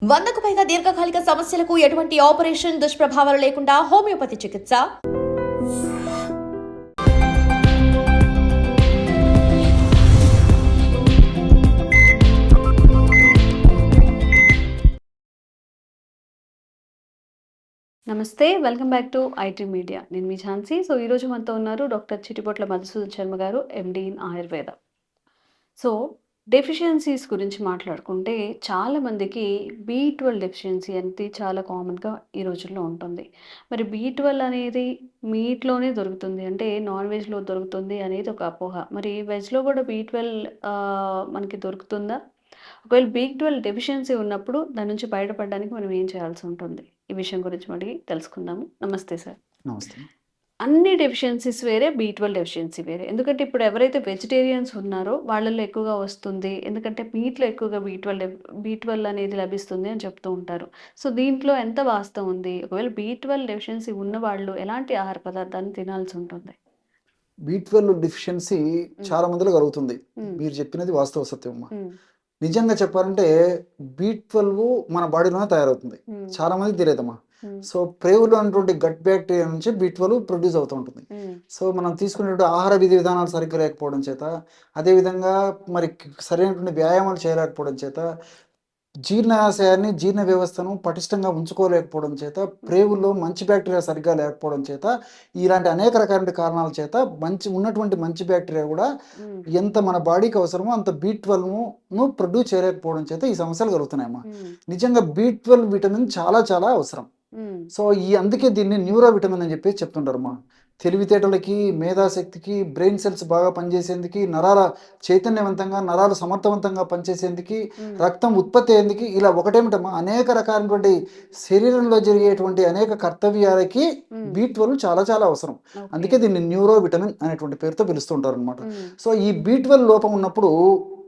100కు పైగా దీర్ఘకాలిక సమస్యలకు ఎటువంటి ఆపరేషన్ దుష్ప్రభావాలు లేకుండా హోమియోపతి చికిత్స. నమస్తే, welcome back to IT media. నేను మీ ఝాన్సీ. సో ఈరోజు మనతో ఉన్నారు డాక్టర్ చిటిపొట్ల మధుసూదన్ శర్మ గారు, MD in Ayurveda. So deficiencies గురించి మాట్లాడుకుంటే చాలామందికి B12 డెఫిషియన్సీ అనేది చాలా కామన్గా ఈ రోజుల్లో ఉంటుంది. మరి B12 అనేది మీట్లోనే దొరుకుతుంది, అంటే నాన్ వెజ్లో దొరుకుతుంది అనేది ఒక అపోహ. మరి వెజ్లో కూడా B12 మనకి దొరుకుతుందా? ఒకవేళ B12 డెఫిషియన్సీ ఉన్నప్పుడు దాని నుంచి బయటపడడానికి మనం ఏం చేయాల్సి ఉంటుంది? ఈ విషయం గురించి మళ్ళీ తెలుసుకుందాము. నమస్తే సార్. నమస్తే. అన్ని డెఫిషియన్సీస్ వేరే, B12 డెఫిషియన్సీ వేరే. ఎందుకంటే ఇప్పుడు ఎవరైతే వెజిటేరియన్స్ ఉన్నారో వాళ్ళలో ఎక్కువగా వస్తుంది. ఎందుకంటే మీట్‌లో ఎక్కువగా B12 అనేది లభిస్తుంది అని చెప్తూ ఉంటారు. సో దీంట్లో ఎంత వాస్తవం ఉంది? ఒకవేళ B12 డెఫిషియన్సీ ఉన్నవాళ్ళు ఎలాంటి ఆహార పదార్థాన్ని తినాల్సి ఉంటుంది? B12 డెఫిషియన్సీ చాలా మందిలో కలుగుతుంది. హ్మ్. మీరు చెప్పినది వాస్తవ సత్యం అమ్మా. హ్మ్. నిజంగా చెప్పాలంటే B12 మన బాడీలోనే తయారవుతుంది. హ్మ్. చాలా మందికి తెలియదమ్మా. హ్మ్. సో ప్రేగులో ఉన్నటువంటి గట్ బ్యాక్టీరియా నుంచి B12 ప్రొడ్యూస్ అవుతూ ఉంటుంది. హ్మ్. సో మనం తీసుకునేటువంటి ఆహార విధి విధానాలు సరిగ్గా లేకపోవడం చేత, అదేవిధంగా మరి సరైనటువంటి వ్యాయామాలు చేయలేకపోవడం చేత, జీర్ణాశయాన్ని జీర్ణ వ్యవస్థను పటిష్టంగా ఉంచుకోలేకపోవడం చేత, ప్రేగుల్లో మంచి బ్యాక్టీరియా సరిగ్గా లేకపోవడం చేత, ఇలాంటి అనేక రకాల కారణాల చేత ఉన్నటువంటి మంచి బ్యాక్టీరియా కూడా హ్మ్. ఎంత మన బాడీకి అవసరమో అంత B12ను ప్రొడ్యూస్ చేయలేకపోవడం చేత ఈ సమస్యలు కలుగుతున్నాయమ్మా. హ్మ్. నిజంగా B12 విటమిన్ చాలా చాలా అవసరం. హ్మ్. సో అందుకే దీన్ని న్యూరో విటమిన్ అని చెప్పి చెప్తుంటారమ్మా. తెలివితేటలకి, మేధాశక్తికి, బ్రెయిన్ సెల్స్ బాగా పనిచేసేందుకు, నరాల చైతన్యవంతంగా, నరాలు సమర్థవంతంగా పనిచేసేందుకు, హ్మ్. రక్తం ఉత్పత్తి అయ్యేందుకు, ఇలా ఒకటేమిటమ్మా అనేక రకాలైనటువంటి శరీరంలో జరిగేటువంటి అనేక కర్తవ్యాలకి హ్మ్. B12 చాలా చాలా అవసరం. ఓకే. అందుకే దీన్ని న్యూరో విటమిన్ అనేటువంటి పేరుతో పిలుస్తుంటారనమాట. హ్మ్. సో ఈ B12 లోపం ఉన్నప్పుడు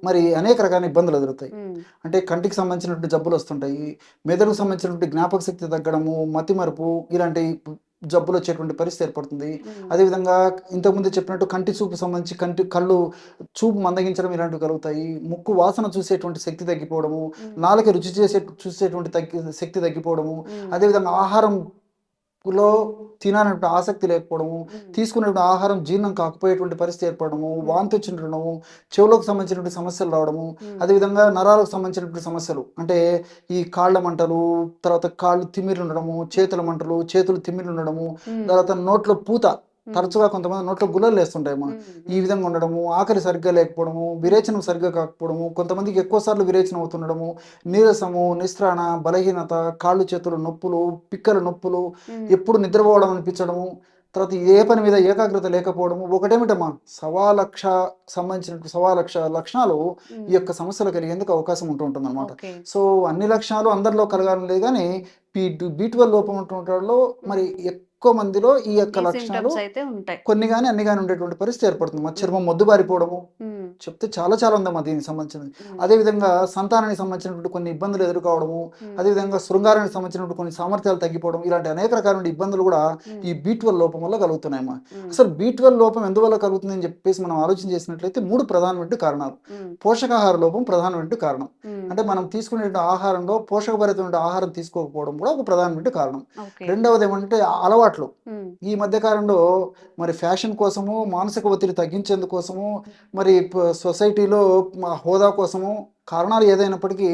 మరి అనేక రకాల ఇబ్బందులు ఎదురవుతాయి. హ్మ్. అంటే కంటికి సంబంధించినటువంటి జబ్బులు వస్తుంటాయి, మెదడుకు సంబంధించినటువంటి జ్ఞాపక శక్తి తగ్గడము, మతిమరుపు, ఇలాంటి జబ్బులు వచ్చేటువంటి పరిస్థితి ఏర్పడుతుంది. హ్మ్. అదేవిధంగా ఇంతకుముందు చెప్పినట్టు కంటి చూపు సంబంధించి కళ్ళు చూపు మందగించడం ఇలాంటివి కలుగుతాయి. ముక్కు వాసన చూసేటువంటి శక్తి తగ్గిపోవడము, హ్మ్. నాలుక రుచి చూసేటువంటి శక్తి తగ్గిపోవడము, హ్మ్. అదేవిధంగా ఆహారంలో తినాలంటే ఆసక్తి లేకపోవడము, హ్మ్. తీసుకునేటువంటి ఆహారం జీర్ణం కాకపోయేటువంటి పరిస్థితి ఏర్పడము, హ్మ్. వాంతి వచ్చిండడము, చెవులకు సంబంధించినటువంటి సమస్యలు రావడము, హ్మ్. అదేవిధంగా నరాలకు సంబంధించినటువంటి సమస్యలు అంటే ఈ కాళ్ళ మంటలు, తర్వాత కాళ్ళు తిమ్మిర్లు ఉండడము, చేతుల మంటలు, చేతులు తిమ్మిర్లు ఉండడము, హ్మ్. తర్వాత నోట్లో పూత, హ్మ్. తరచుగా కొంతమంది నోట్లో గుల్లలు లేస్తుంటాయమ్మా. హ్మ్. ఈ హ్మ్. విధంగా ఉండడము, ఆకలి సరిగ్గా లేకపోవడము, విరేచనం సరిగ్గా కాకపోవడము, కొంతమందికి ఎక్కువ సార్లు విరేచనం అవుతుండడము, నీరసము, నిస్త్రాణ, బలహీనత, కాళ్ళు చేతులు నొప్పులు, పిక్కల నొప్పులు, హ్మ్. ఎప్పుడు నిద్రపోవడం అనిపించడము, తర్వాత ఏ పని మీద ఏకాగ్రత లేకపోవడము, ఒకటేమిటమ్మా సవా లక్ష లక్షణాలు ఈ హ్మ్. యొక్క సమస్యలు కలిగేందుకు అవకాశం ఉంటుందన్నమాట. ఓకే. సో అన్ని లక్షణాలు అందరిలో కలగాలని లేదు కానీ B12 లోపం ఉన్నటువంటి వాళ్ళు మరి ఎక్కువ మందిలో ఈ యొక్క ఈ లక్షణాలు సింప్టమ్స్ అయితే ఉంటాయి. కొన్ని గాని అన్ని గాని ఉండేటువంటి పరిస్థితి ఏర్పడుతుంది. హ్మ్. చర్మం మొద్దుబారిపోవడము, హ్మ్. చెప్తే చాలా చాలా ఉందమ్మా దీనికి సంబంధించినది. హ్మ్. అదేవిధంగా సంతానానికి సంబంధించినటువంటి కొన్ని ఇబ్బందులు ఎదుర్కోవడము, హ్మ్. అదేవిధంగా శృంగారానికి సంబంధించినటువంటి కొన్ని సామర్థ్యాలు తగ్గిపోవడం, ఇలాంటి అనేక రకాల ఇబ్బందులు కూడా హ్మ్. ఈ B12 లోపం వల్ల కలుగుతున్నాయమ్మా. హ్మ్. అసలు B12 లోపం ఎందువల్ల కలుగుతుంది అని చెప్పేసి మనం ఆలోచన చేసినట్లయితే 3 ప్రధానమైన కారణాలు. హ్మ్. పోషకాహార లోపం ప్రధానమైన కారణం. హ్మ్. అంటే మనం తీసుకునే ఆహారంలో పోషకభరితమైన ఆహారం తీసుకోకపోవడం కూడా ఒక ప్రధానమైన కారణం. ఓకే. రెండవది ఏమంటే అలవాట్లు. హ్మ్. ఈ మధ్య కాలంలో మరి ఫ్యాషన్ కోసము, మానసిక ఒత్తిడి తగ్గించేందుకోసము, మరి సొసైటీలో హోదా కోసము, కారణాలు ఏదైనప్పటికీ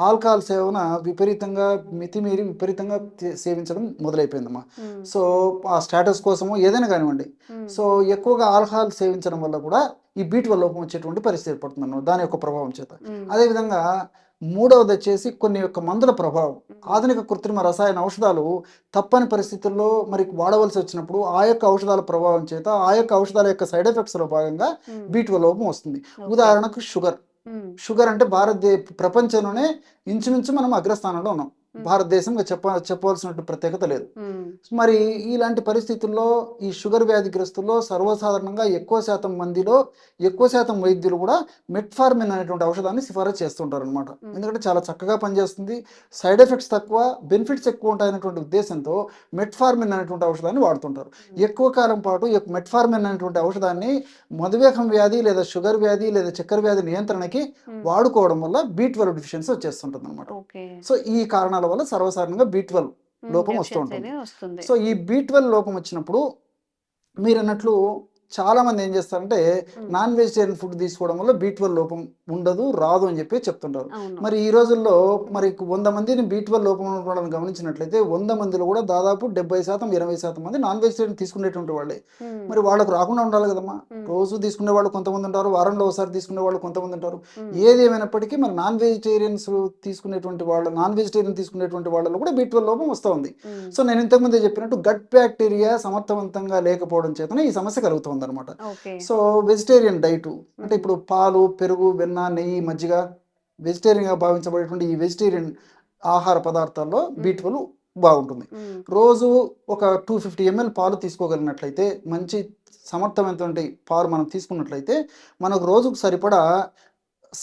ఆల్కహాల్ సేవన విపరీతంగా మితిమీరి విపరీతంగా సేవించడం మొదలైపోయిందమ్మా. హ్మ్. సో ఆ స్టేటస్ కోసము ఏదైనా కానివ్వండి. హ్మ్. సో ఎక్కువగా ఆల్కహాల్ సేవించడం వల్ల కూడా ఈ B12 లోపం వచ్చేటువంటి పరిస్థితి ఏర్పడుతుందన్నమాట దాని యొక్క ప్రభావం చేత. హ్మ్. అదేవిధంగా మూడవది వచ్చేసి కొన్ని యొక్క మందుల ప్రభావం. హ్మ్. ఆధునిక కృత్రిమ రసాయన ఔషధాలు తప్పని పరిస్థితుల్లో మరి వాడవలసి వచ్చినప్పుడు ఆ యొక్క ఔషధాల ప్రభావం చేత, ఆ యొక్క ఔషధాల యొక్క సైడ్ ఎఫెక్ట్స్‌లో భాగంగా హ్మ్. B12 లోపం వస్తుంది. ఓకే. ఉదాహరణకు షుగర్. హ్మ్. షుగర్ అంటే ప్రపంచంలోనే ఇంచుమించు మనం అగ్రస్థానంలో ఉన్నాం. భారతదేశంగా చెప్పవలసిన ప్రత్యేకత లేదు. మరి ఇలాంటి పరిస్థితుల్లో ఈ షుగర్ వ్యాధిగ్రస్తుల్లో సర్వసాధారణంగా ఎక్కువ శాతం మందిలో ఎక్కువ శాతం వైద్యులు కూడా మెట్ఫార్మిన్ అనేటువంటి ఔషధాన్ని సిఫారసు చేస్తుంటారు అనమాట. ఎందుకంటే చాలా చక్కగా పనిచేస్తుంది, సైడ్ ఎఫెక్ట్స్ తక్కువ, బెనిఫిట్స్ ఎక్కువ ఉంటాయనేటువంటి ఉద్దేశంతో మెట్ఫార్మిన్ అనేటువంటి ఔషధాన్ని వాడుతుంటారు. ఎక్కువ కాలం పాటు మెట్ఫార్మిన్ అనేటువంటి ఔషధాన్ని మధుమేహం వ్యాధి లేదా షుగర్ వ్యాధి లేదా చక్కెర వ్యాధి నియంత్రణకి వాడుకోవడం వల్ల B12 డెఫిషియన్సీ వచ్చేస్తుంటుంది అనమాట. సో ఈ కారణాల వల్ల సర్వసాధారణంగా B12 లోపం వస్తూ ఉంటుంది. సో ఈ B12 లోపం వచ్చినప్పుడు మీరు అన్నట్లు చాలా మంది ఏం చేస్తారంటే నాన్ వెజిటేరియన్ ఫుడ్ తీసుకోవడం వల్ల B12 లోపం ఉండదు, రాదు అని చెప్పి చెప్తుంటారు. మరి ఈ రోజుల్లో మరి 100 మందిని B12 లోపం ఉండడం గమనించినట్లయితే 100 మందిలో కూడా దాదాపు 70% 20% మంది నాన్ వెజిటేరియన్ తీసుకునేటువంటి వాళ్ళే. మరి వాళ్ళకు రాకుండా ఉండాలి కదమ్మా. రోజు తీసుకునే వాళ్ళు కొంతమంది ఉంటారు, వారంలో ఒకసారి తీసుకునే వాళ్ళు కొంతమంది ఉంటారు. ఏది ఏమైనప్పటికీ మరి నాన్ వెజిటేరియన్ తీసుకునేటువంటి వాళ్ళలో కూడా B12 లోపం వస్తూ ఉంది. సో నేను ఇంతకుముందే చెప్పినట్టు గట్ బ్యాక్టీరియా సమర్థవంతంగా లేకపోవడం చేతనే ఈ సమస్య కలుగుతుంది అనమాట. సో వెజిటేరియన్ డైట్ అంటే ఇప్పుడు పాలు, పెరుగు, వెన్న, నెయ్యి, మజ్జిగ వెజిటేరియన్ గా భావించబడేటువంటి ఈ వెజిటేరియన్ ఆహార పదార్థాల్లో B12 బాగుంటుంది. రోజు ఒక 250 ml పాలు తీసుకోగలిగినట్లయితే, మంచి సమర్థమైనటువంటి పాలు మనం తీసుకున్నట్లయితే మనకు రోజుకు సరిపడా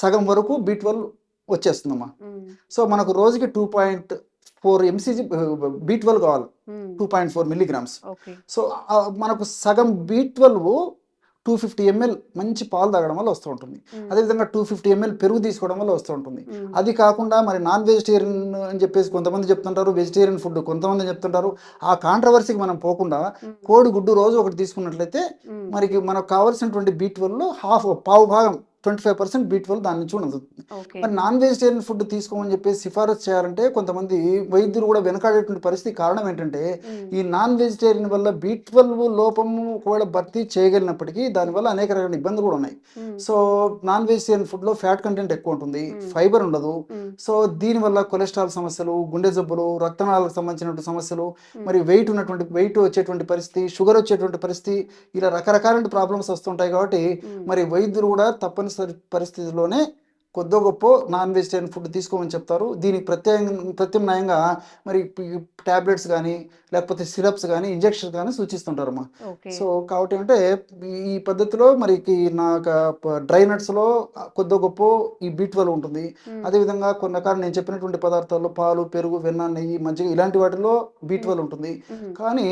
సగం వరకు B12 వచ్చేస్తుందమ్మా. సో మనకు రోజుకి 2.4 mcg B12 కావాలి, 2.4 milligrams. సో మనకు సగం B12 250 ml మంచి పాలు తాగడం వల్ల వస్తూ ఉంటుంది. అదేవిధంగా 250 ml పెరుగు తీసుకోవడం వల్ల వస్తూ ఉంటుంది. అది కాకుండా మరి నాన్ వెజిటేరియన్ అని చెప్పేసి కొంతమంది చెప్తుంటారు, వెజిటేరియన్ ఫుడ్ కొంతమంది చెప్తుంటారు. ఆ కాంట్రవర్సీకి మనం పోకుండా కోడి గుడ్డు రోజు ఒకటి తీసుకున్నట్లయితే మరి మనకు కావాల్సినటువంటి B12లో పావు భాగం 25% B12 దాని నుంచి ఉండదు. మరి నాన్ వెజిటేరియన్ ఫుడ్ తీసుకోమని చెప్పేసి సిఫారసు చేయాలంటే కొంతమంది వైద్యులు కూడా వెనకాడేటువంటి పరిస్థితి. కారణం ఏంటంటే ఈ నాన్ వెజిటేరియన్ వల్ల B12 లోపము ఒకవేళ భర్తీ చేయగలిగినప్పటికీ దానివల్ల అనేక రకాల ఇబ్బందులు కూడా ఉన్నాయి. సో నాన్ వెజిటేరియన్ ఫుడ్ లో ఫ్యాట్ కంటెంట్ ఎక్కువ ఉంటుంది, ఫైబర్ ఉండదు. సో దీనివల్ల కొలెస్ట్రాల్ సమస్యలు, గుండె జబ్బులు, రక్తనాళాలకు సంబంధించినటువంటి సమస్యలు, మరి వెయిట్ వచ్చేటువంటి పరిస్థితి, షుగర్ వచ్చేటువంటి పరిస్థితి, ఇలా రకరకాల ప్రాబ్లమ్స్ వస్తుంటాయి. కాబట్టి మరి వైద్యులు కూడా తప్పనిసరి పరిస్థితుల్లోనే కొద్దో గొప్ప నాన్ వెజిటేరియన్ ఫుడ్ తీసుకోమని చెప్తారు. దీనికి ప్రత్యామ్నాయంగా మరి టాబ్లెట్స్ కానీ లేకపోతే సిరప్స్ కానీ ఇంజెక్షన్స్ కానీ సూచిస్తుంటారమ్మా. సో కాబట్టి అంటే ఈ పద్ధతిలో మరి డ్రై నట్స్లో కొద్దో గొప్ప ఈ B12 ఉంటుంది. అదేవిధంగా కొన్ని రకాల నేను చెప్పినటువంటి పదార్థాల్లో పాలు, పెరుగు, వెన్న, నెయ్యి, మజ్జిగ ఇలాంటి వాటిలో B12 ఉంటుంది. కానీ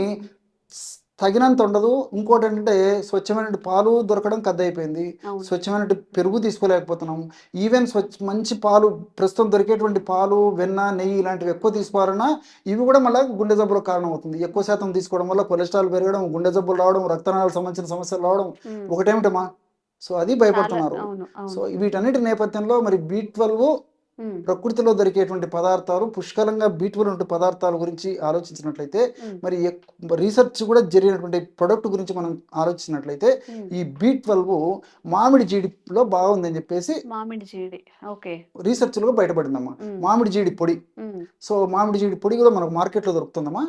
తగినంత ఉండదు. ఇంకోటి ఏంటంటే స్వచ్ఛమైన పాలు దొరకడం కద్దయిపోయింది, స్వచ్ఛమైన పెరుగు తీసుకోలేకపోతున్నాం. ఈవెన్ మంచి పాలు ప్రస్తుతం దొరికేటువంటి పాలు, వెన్న, నెయ్యి ఇలాంటివి ఎక్కువ తీసుకోవాలన్నా ఇవి కూడా మళ్ళీ గుండె జబ్బులకు కారణం అవుతుంది. ఎక్కువ శాతం తీసుకోవడం వల్ల కొలెస్ట్రాల్ పెరగడం, గుండె జబ్బులు రావడం, రక్తనాళాలకు సంబంధించిన సమస్యలు రావడం ఒకటేమిటమా. సో అది భయపడుతున్నారు. సో వీటన్నిటి నేపథ్యంలో మరి B12 ప్రకృతిలో దొరికేటువంటి పదార్థాలు, పుష్కలంగా B12 ఉండే పదార్థాల గురించి ఆలోచించినట్లయితే, మరి రీసెర్చ్ కూడా జరిగినటువంటి ప్రొడక్ట్ గురించి మనం ఆలోచించినట్లయితే ఈ B12 మామిడి జీడిలో బాగుందని చెప్పేసి రీసెర్చ్ లో బయటపడిందమ్మా. మామిడి జీడి పొడి. సో మామిడి జీడి పొడి కూడా మనకు మార్కెట్లో దొరుకుతుందమ్మా.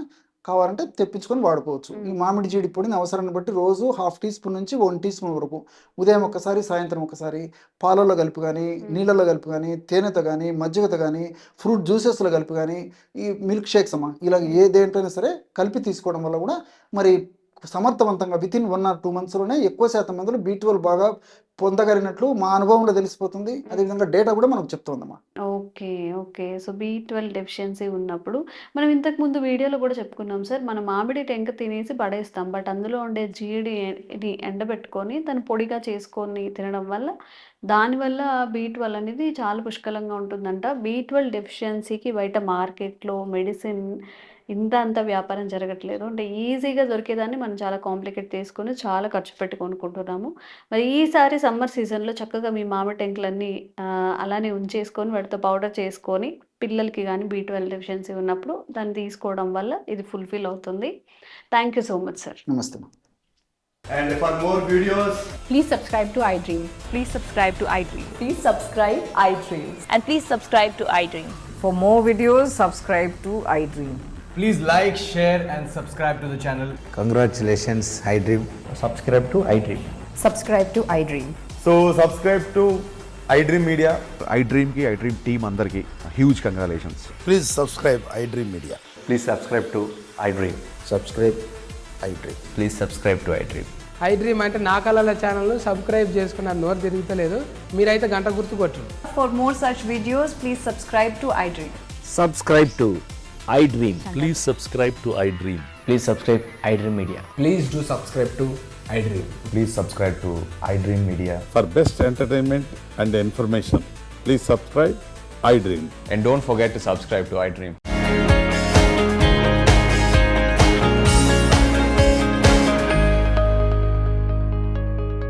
కావాలంటే తెప్పించుకొని వాడుకోవచ్చు. ఈ మామిడి జీడి పొడిని అవసరాన్ని బట్టి రోజు 1/2 teaspoon నుంచి 1 teaspoon వరకు ఉదయం ఒకసారి, సాయంత్రం ఒకసారి పాలలో కలిపి కానీ, నీళ్ళలో కలిపి కానీ, తేనెతో కానీ, మజ్జిగతో కానీ, ఫ్రూట్ జ్యూసెస్లో కలిపి కానీ, ఈ మిల్క్ షేక్స్ అమ్మా ఇలా ఏ దేంట్లోనే సరే కలిపి తీసుకోవడం వల్ల కూడా మరి సమర్థవంతంగా వితిన్ 1 or 2 monthsలోనే ఎక్కువ శాతం మందిలో B12 బాగా పొందగలిగినట్లు మా అనుభవంలో తెలిసిపోతుంది. అదేవిధంగా డేటా కూడా మనకు చెప్తుందమ్మా. ఓకే. సో B12 డెఫిషియన్సీ ఉన్నప్పుడు మనం ఇంతకుముందు వీడియోలో కూడా చెప్పుకున్నాం సార్, మనం మామిడి టెంక తినేసి పడేస్తాం. బట్ అందులో ఉండే జీడిని ఎండబెట్టుకొని దాన్ని పొడిగా చేసుకొని తినడం వల్ల దానివల్ల B12 అనేది చాలా పుష్కలంగా ఉంటుందంట. B12 డెఫిషియన్సీకి బయట మార్కెట్లో మెడిసిన్ అంత వ్యాపారం జరగట్లేదు. అంటే ఈజీగా దొరికేదాన్ని మనం చాలా కాంప్లికేట్ చేసుకొని చాలా ఖర్చు పెట్టి కొనుక్కుంటున్నాము. మరి ఈసారి సమ్మర్ సీజన్లో చక్కగా మీ మామిడి టెంకులన్నీ అలానే ఉంచేసుకొని వాటితో పౌడర్ చేసుకొని పిల్లలకి కానీ B12 డెఫిషియన్సీ ఉన్నప్పుడు దాన్ని తీసుకోవడం వల్ల ఇది ఫుల్ఫిల్ అవుతుంది. Thank you so much sir. నమస్తే. And for more videos, please subscribe to iDream. Please subscribe to iDream. Please subscribe iDream. And please subscribe to iDream. For more videos, subscribe to iDream. please like, share and subscribe to the channel. Congratulations, iDream. Subscribe to iDream. Subscribe to iDream. So subscribe to iDream Media. IDream team అందరికీ huge congratulations. Please subscribe iDream Media. Please subscribe to iDream. Subscribe iDream. Please subscribe to iDream. iDream అంటే నా కళల channel subscribe చేసుకున్నారు, నోరు తిరుగుతలేదు. మీరైతే గంట గుర్తు కొట్టండి. For more such videos, please subscribe to iDream. Subscribe to iDream. Please subscribe to iDream. Please subscribe iDream Media. Please do subscribe to iDream. Please subscribe to iDream Media. For best entertainment and information, please subscribe iDream. And don't forget to subscribe to iDream.